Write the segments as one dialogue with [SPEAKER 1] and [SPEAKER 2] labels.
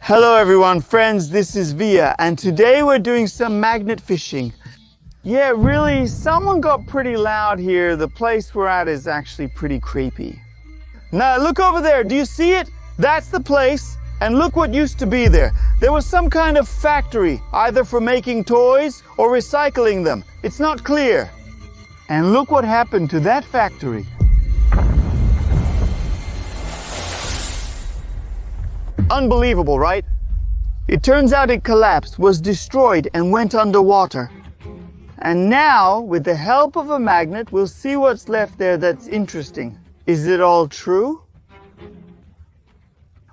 [SPEAKER 1] Hello everyone, friends, this is Via, and today we're doing some magnet fishing. Yeah, really, someone got pretty loud here. The place we're at is actually pretty creepy. Now look over there, do you see it? That's the place, and look what used to be there. There was some kind of factory, either for making toys or recycling them. It's not clear. And look what happened to that factory. Unbelievable, right? It turns out it collapsed, was destroyed, and went underwater. And now, with the help of a magnet, we'll see what's left there that's interesting. Is it all true?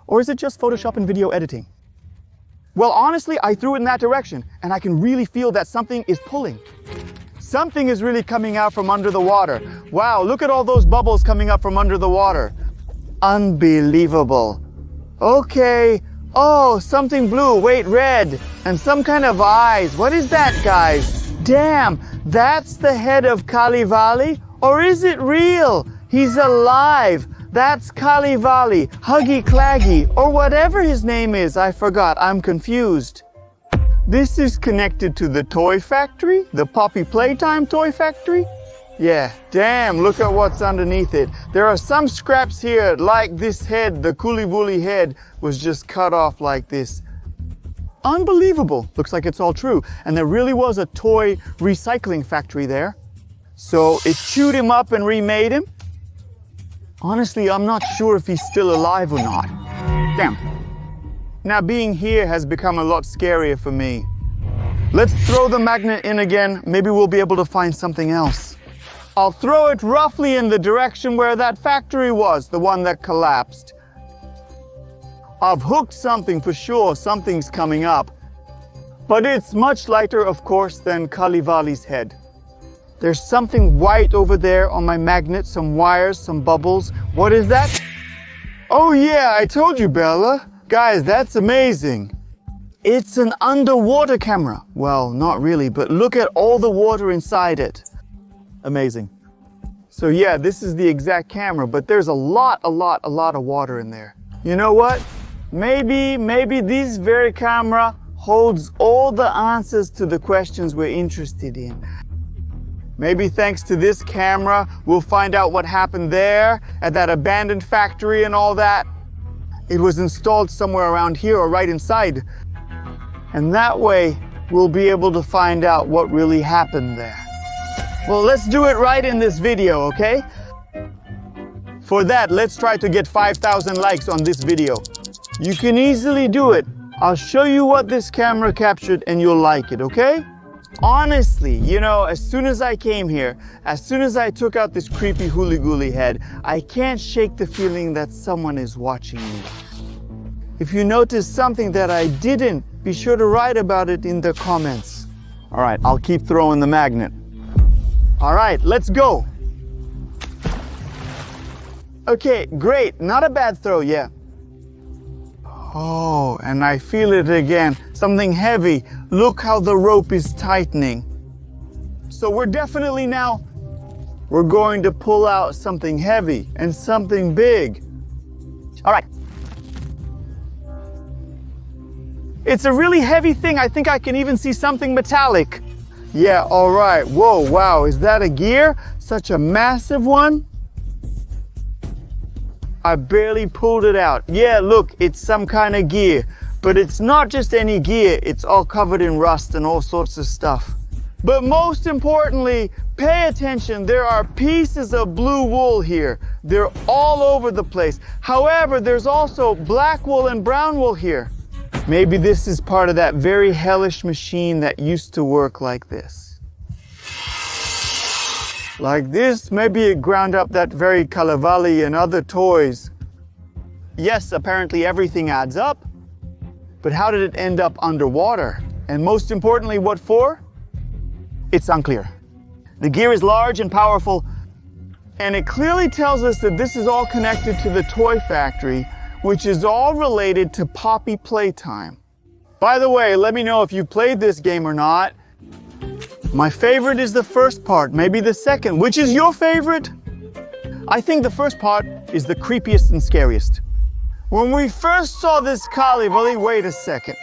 [SPEAKER 1] Or is it just Photoshop and video editing? Well, honestly, I threw it in that direction, and I can really feel that something is pulling. Something is really coming out from under the water. Wow, look at all those bubbles coming up from under the water. Unbelievable. Okay. Oh, something blue. Wait, red. And some kind of eyes. What is that, guys? Damn, that's the head of Kalivali? Or is it real? He's alive. That's Kalivali, Huggy Claggy, or whatever his name is. I forgot. I'm confused. This is connected to the toy factory? The Poppy Playtime toy factory? Yeah, damn, look at what's underneath it. There are some scraps here, like this head, the Cooley head, was just cut off like this. Unbelievable. Looks like it's all true. And there really was a toy recycling factory there. So it chewed him up and remade him. Honestly, I'm not sure if he's still alive or not. Damn. Now being here has become a lot scarier for me. Let's throw the magnet in again. Maybe we'll be able to find something else. I'll throw it roughly in the direction where that factory was, the one that collapsed. I've hooked something for sure, something's coming up. But it's much lighter, of course, than Kalivali's head. There's something white over there on my magnet, some wires, some bubbles. What is that? Oh yeah, I told you, Bella. Guys, that's amazing. It's an underwater camera. Well, not really, but look at all the water inside it. Amazing. So yeah, this is the exact camera, but there's a lot of water in there. You know what? Maybe this very camera holds all the answers to the questions we're interested in. Maybe thanks to this camera, we'll find out what happened there at that abandoned factory and all that. It was installed somewhere around here or right inside. And that way, we'll be able to find out what really happened there. Well, let's do it right in this video, okay? For that, let's try to get 5,000 likes on this video. You can easily do it. I'll show you what this camera captured and you'll like it, okay? Honestly, you know, as soon as I came here, as soon as I took out this creepy hooly-gooly head, I can't shake the feeling that someone is watching me. If you notice something that I didn't, be sure to write about it in the comments. All right, I'll keep throwing the magnet. All right, let's go. Okay, great. Not a bad throw, yeah. Oh, and I feel it again. Something heavy. Look how the rope is tightening. So we're definitely we're going to pull out something heavy and something big. All right. It's a really heavy thing. I think I can even see something metallic. Yeah, all right. Whoa, wow. Is that a gear? Such a massive one? I barely pulled it out. Yeah, look, it's some kind of gear. But it's not just any gear. It's all covered in rust and all sorts of stuff. But most importantly, pay attention. There are pieces of blue wool here. They're all over the place. However, there's also black wool and brown wool here. Maybe this is part of that very hellish machine that used to work like this. Like this, maybe it ground up that very Kalivali and other toys. Yes, apparently everything adds up. But how did it end up underwater? And most importantly, what for? It's unclear. The gear is large and powerful, and it clearly tells us that this is all connected to the toy factory, which is all related to Poppy Playtime. By the way, let me know if you played this game or not. My favorite is the first part, maybe the second. Which is your favorite? I think the first part is the creepiest and scariest. When we first saw this Kalivali, wait a second.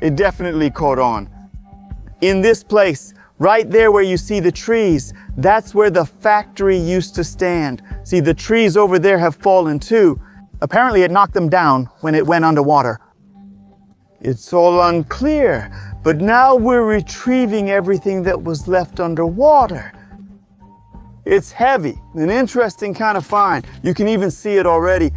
[SPEAKER 1] It definitely caught on. In this place, right there where you see the trees, that's where the factory used to stand. See, the trees over there have fallen too. Apparently it knocked them down when it went underwater. It's all unclear, but now we're retrieving everything that was left underwater. It's heavy, an interesting kind of find. You can even see it already.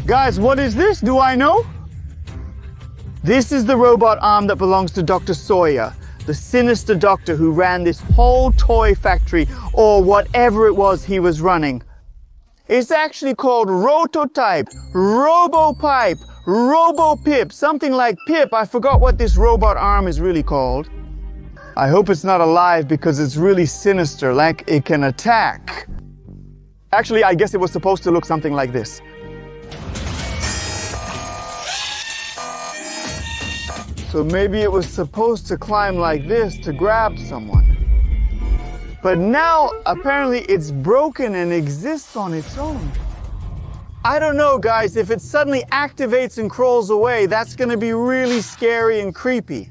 [SPEAKER 1] Guys, what is this? Do I know? This is the robot arm that belongs to Dr. Sawyer, the sinister doctor who ran this whole toy factory, or whatever it was he was running. It's actually called Rototype, Robopipe, Robopip, something like Pip. I forgot what this robot arm is really called. I hope it's not alive because it's really sinister, like it can attack. Actually, I guess it was supposed to look something like this. So maybe it was supposed to climb like this to grab someone. But now, apparently it's broken and exists on its own. I don't know, guys, if it suddenly activates and crawls away, that's gonna be really scary and creepy.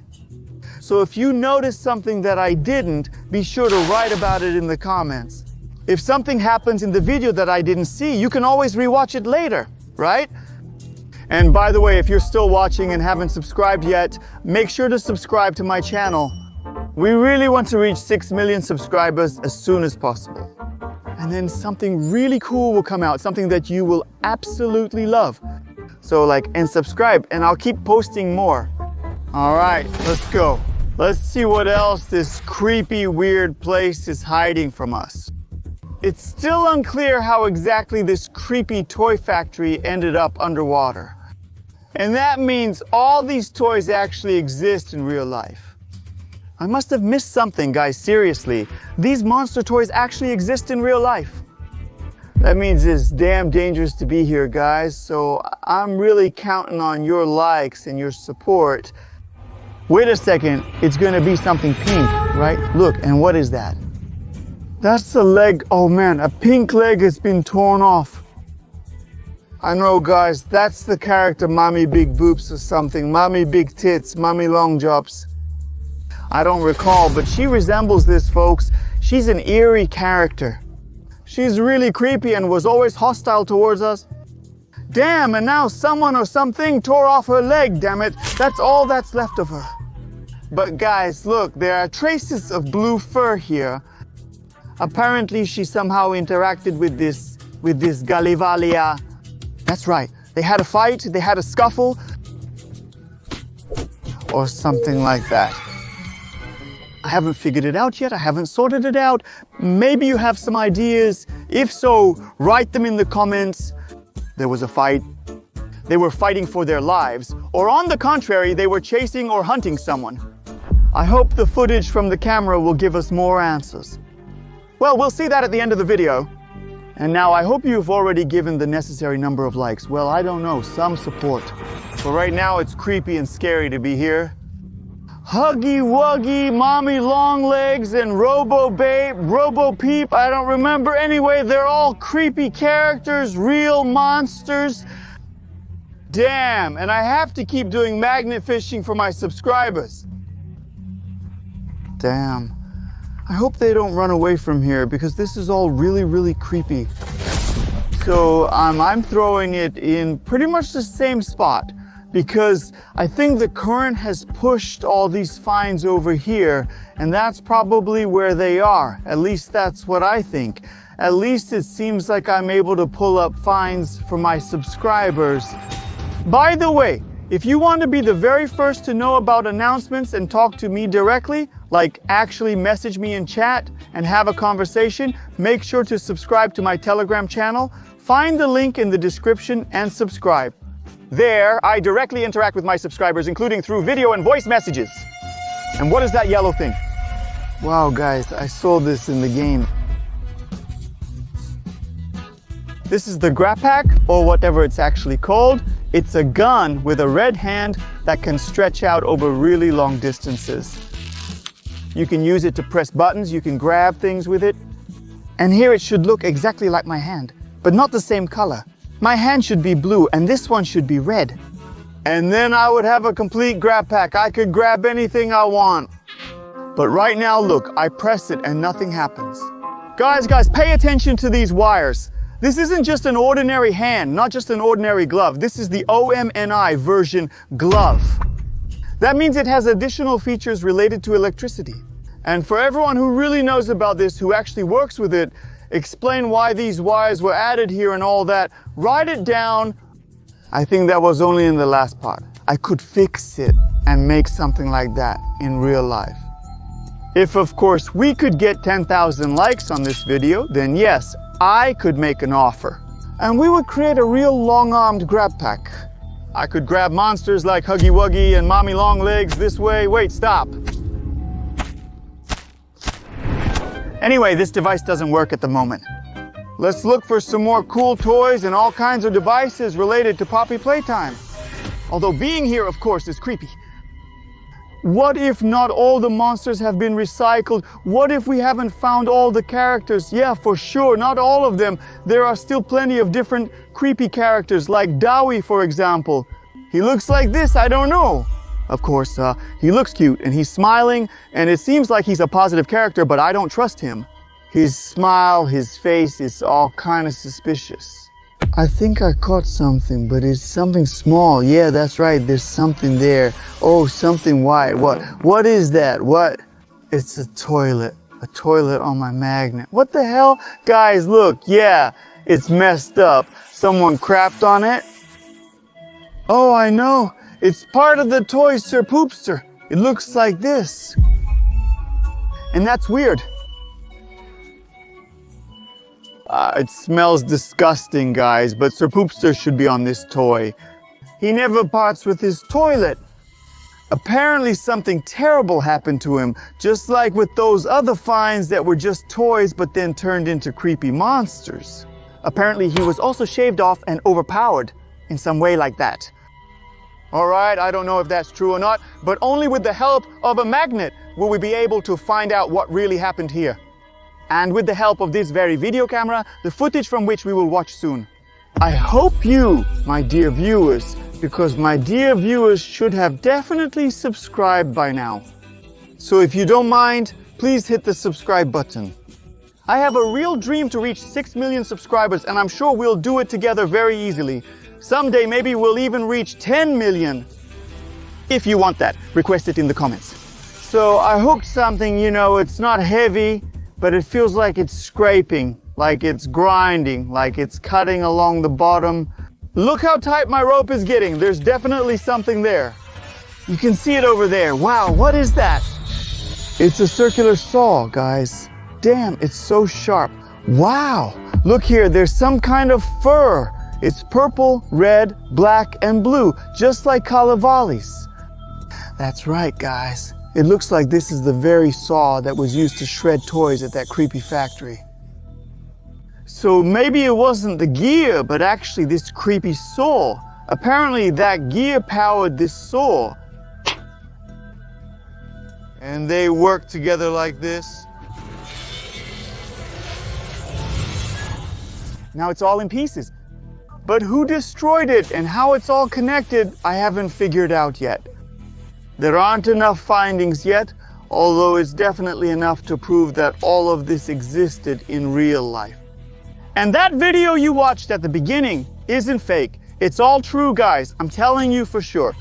[SPEAKER 1] So if you notice something that I didn't, be sure to write about it in the comments. If something happens in the video that I didn't see, you can always rewatch it later, right? And by the way, if you're still watching and haven't subscribed yet, make sure to subscribe to my channel. We really want to reach 6 million subscribers as soon as possible. And then something really cool will come out, something that you will absolutely love. So and subscribe, and I'll keep posting more. All right, let's go. Let's see what else this creepy, weird place is hiding from us. It's still unclear how exactly this creepy toy factory ended up underwater. And that means all these toys actually exist in real life. I must have missed something, guys, seriously. These monster toys actually exist in real life. That means it's damn dangerous to be here, guys, so I'm really counting on your likes and your support. Wait a second, it's gonna be something pink, right? Look, and what is that? That's the leg. Oh man, a pink leg has been torn off. I know, guys, that's the character Mommy Big Boobs or something. Mommy Big Tits, Mommy Long Jobs. I don't recall, but she resembles this, folks. She's an eerie character. She's really creepy and was always hostile towards us. Damn, and now someone or something tore off her leg, damn it. That's all that's left of her. But guys, look, there are traces of blue fur here. Apparently she somehow interacted with this Galivalia. That's right, they had a fight, they had a scuffle, or something like that. I haven't figured it out yet, I haven't sorted it out. Maybe you have some ideas. If so, write them in the comments. There was a fight, they were fighting for their lives, or on the contrary, they were chasing or hunting someone. I hope the footage from the camera will give us more answers. Well, we'll see that at the end of the video. And now I hope you've already given the necessary number of likes. Well, I don't know, some support. But right now it's creepy and scary to be here. Huggy Wuggy, Mommy Long Legs, and Robo Babe, Robo Peep, I don't remember. Anyway, they're all creepy characters, real monsters. Damn, and I have to keep doing magnet fishing for my subscribers. Damn. I hope they don't run away from here because this is all really, really creepy. So I'm throwing it in pretty much the same spot because I think the current has pushed all these finds over here, and that's probably where they are. At least that's what I think. At least it seems like I'm able to pull up finds for my subscribers. By the way, if you want to be the very first to know about announcements and talk to me directly, like actually message me in chat and have a conversation, make sure to subscribe to my Telegram channel. Find the link in the description and subscribe. There, I directly interact with my subscribers, including through video and voice messages. And what is that yellow thing? Wow, guys, I saw this in the game. This is the Grappack, or whatever it's actually called. It's a gun with a red hand that can stretch out over really long distances. You can use it to press buttons, you can grab things with it. And here it should look exactly like my hand, but not the same color. My hand should be blue and this one should be red. And then I would have a complete grab pack. I could grab anything I want. But right now, look, I press it and nothing happens. Guys, pay attention to these wires. This isn't just an ordinary hand, not just an ordinary glove. This is the OMNI version glove. That means it has additional features related to electricity. And for everyone who really knows about this, who actually works with it, explain why these wires were added here and all that, write it down. I think that was only in the last part. I could fix it and make something like that in real life. If, of course, we could get 10,000 likes on this video, then yes, I could make an offer. And we would create a real long-armed grab pack. I could grab monsters like Huggy Wuggy and Mommy Longlegs this way. Wait, stop. Anyway, this device doesn't work at the moment. Let's look for some more cool toys and all kinds of devices related to Poppy Playtime. Although being here, of course, is creepy. What if not all the monsters have been recycled? What if we haven't found all the characters? Yeah, for sure, not all of them. There are still plenty of different creepy characters, like Dowie, for example. He looks like this, I don't know. Of course, he looks cute and he's smiling and it seems like he's a positive character, but I don't trust him. His smile, his face is all kind of suspicious. I think I caught something, but it's something small. Yeah, that's right, there's something there. Oh, something white. What is that? What? It's a toilet on my magnet. What the hell? Guys, look, yeah, it's messed up. Someone crapped on it. Oh, I know. It's part of the toy Sir Poopster. It looks like this. And that's weird. It smells disgusting, guys, but Sir Poopster should be on this toy. He never parts with his toilet. Apparently something terrible happened to him, just like with those other finds that were just toys but then turned into creepy monsters. Apparently he was also shaved off and overpowered in some way like that. Alright, I don't know if that's true or not, but only with the help of a magnet will we be able to find out what really happened here. And with the help of this very video camera, the footage from which we will watch soon. I hope you, my dear viewers, because my dear viewers should have definitely subscribed by now. So if you don't mind, please hit the subscribe button. I have a real dream to reach 6 million subscribers and I'm sure we'll do it together very easily. Someday maybe we'll even reach 10 million. If you want that, request it in the comments. So I hooked something, you know, it's not heavy, but it feels like it's scraping, like it's grinding, like it's cutting along the bottom. Look how tight my rope is getting. There's definitely something there. You can see it over there. Wow, what is that? It's a circular saw, guys. Damn, it's so sharp. Wow, look here, there's some kind of fur. It's purple, red, black, and blue, just like Calavali's. That's right, guys. It looks like this is the very saw that was used to shred toys at that creepy factory. So maybe it wasn't the gear, but actually this creepy saw. Apparently that gear powered this saw. And they work together like this. Now it's all in pieces. But who destroyed it and how it's all connected, I haven't figured out yet. There aren't enough findings yet, although it's definitely enough to prove that all of this existed in real life. And that video you watched at the beginning isn't fake. It's all true, guys. I'm telling you for sure.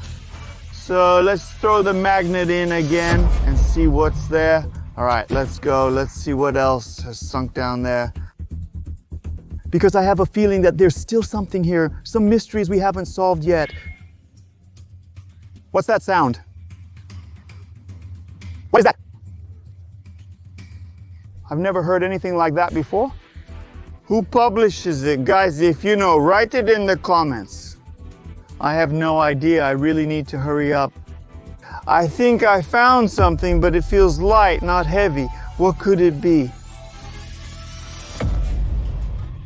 [SPEAKER 1] So let's throw the magnet in again and see what's there. All right, let's go. Let's see what else has sunk down there. Because I have a feeling that there's still something here, some mysteries we haven't solved yet. What's that sound? What is that? I've never heard anything like that before. Who publishes it? Guys, if you know, write it in the comments. I have no idea. I really need to hurry up. I think I found something, but it feels light, not heavy. What could it be?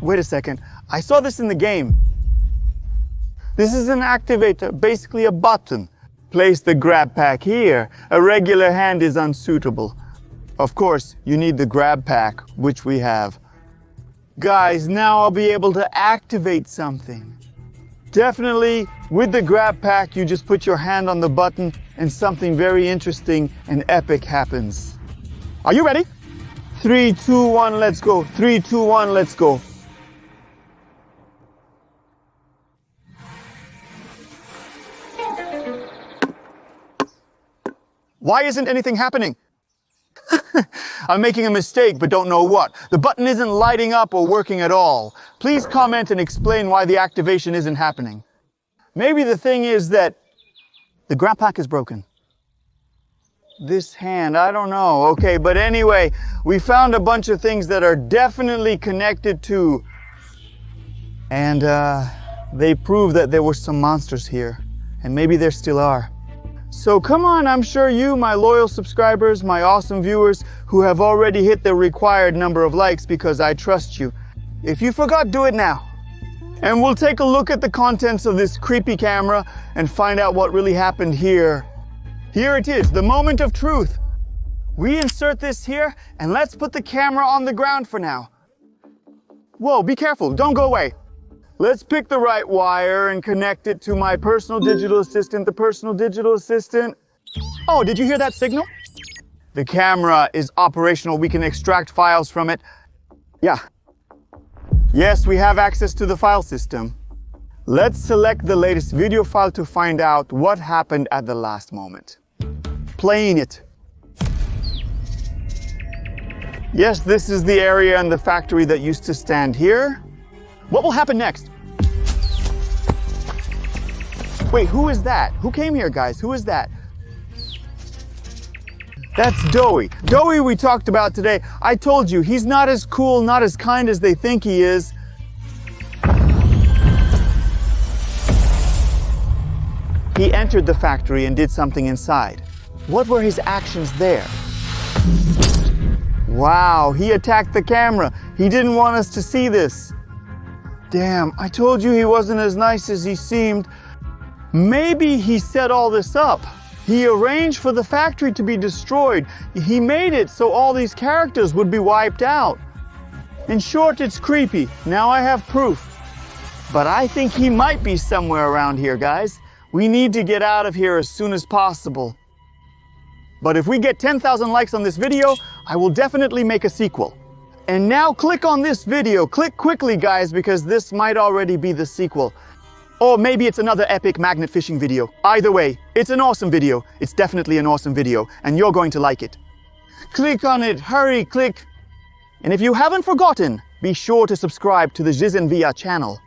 [SPEAKER 1] Wait a second. I saw this in the game. This is an activator, basically a button. Place the grab pack here. A regular hand is unsuitable. Of course, you need the grab pack, which we have. Guys, now I'll be able to activate something. Definitely, with the grab pack, you just put your hand on the button and something very interesting and epic happens. Are you ready? 3, 2, 1, let's go. 3, 2, 1, let's go. Why isn't anything happening? I'm making a mistake, but don't know what. The button isn't lighting up or working at all. Please comment and explain why the activation isn't happening. Maybe the thing is that the grab pack is broken. This hand, I don't know. Okay, but anyway, we found a bunch of things that are definitely connected to. And they prove that there were some monsters here. And maybe there still are. So come on, I'm sure you, my loyal subscribers, my awesome viewers, who have already hit the required number of likes because I trust you. If you forgot, do it now. And we'll take a look at the contents of this creepy camera and find out what really happened here. Here it is, the moment of truth. We insert this here, and let's put the camera on the ground for now. Whoa, be careful, don't go away. Let's pick the right wire and connect it to my personal digital assistant, the personal digital assistant. Oh, did you hear that signal? The camera is operational. We can extract files from it. Yeah. Yes, we have access to the file system. Let's select the latest video file to find out what happened at the last moment. Playing it. Yes, this is the area in the factory that used to stand here. What will happen next? Wait, who is that? Who came here, guys? Who is that? That's Doey. Doey we talked about today. I told you, he's not as cool, not as kind as they think he is. He entered the factory and did something inside. What were his actions there? Wow, he attacked the camera. He didn't want us to see this. Damn, I told you he wasn't as nice as he seemed. Maybe he set all this up. He arranged for the factory to be destroyed. He made it so all these characters would be wiped out. In short, it's creepy. Now I have proof. But I think he might be somewhere around here, guys. We need to get out of here as soon as possible. But if we get 10,000 likes on this video, I will definitely make a sequel. And now click on this video. Click quickly, guys, because this might already be the sequel. Or maybe it's another epic magnet fishing video. Either way, it's an awesome video. It's definitely an awesome video, and you're going to like it. Click on it. Hurry, click. And if you haven't forgotten, be sure to subscribe to the Jizenvia channel.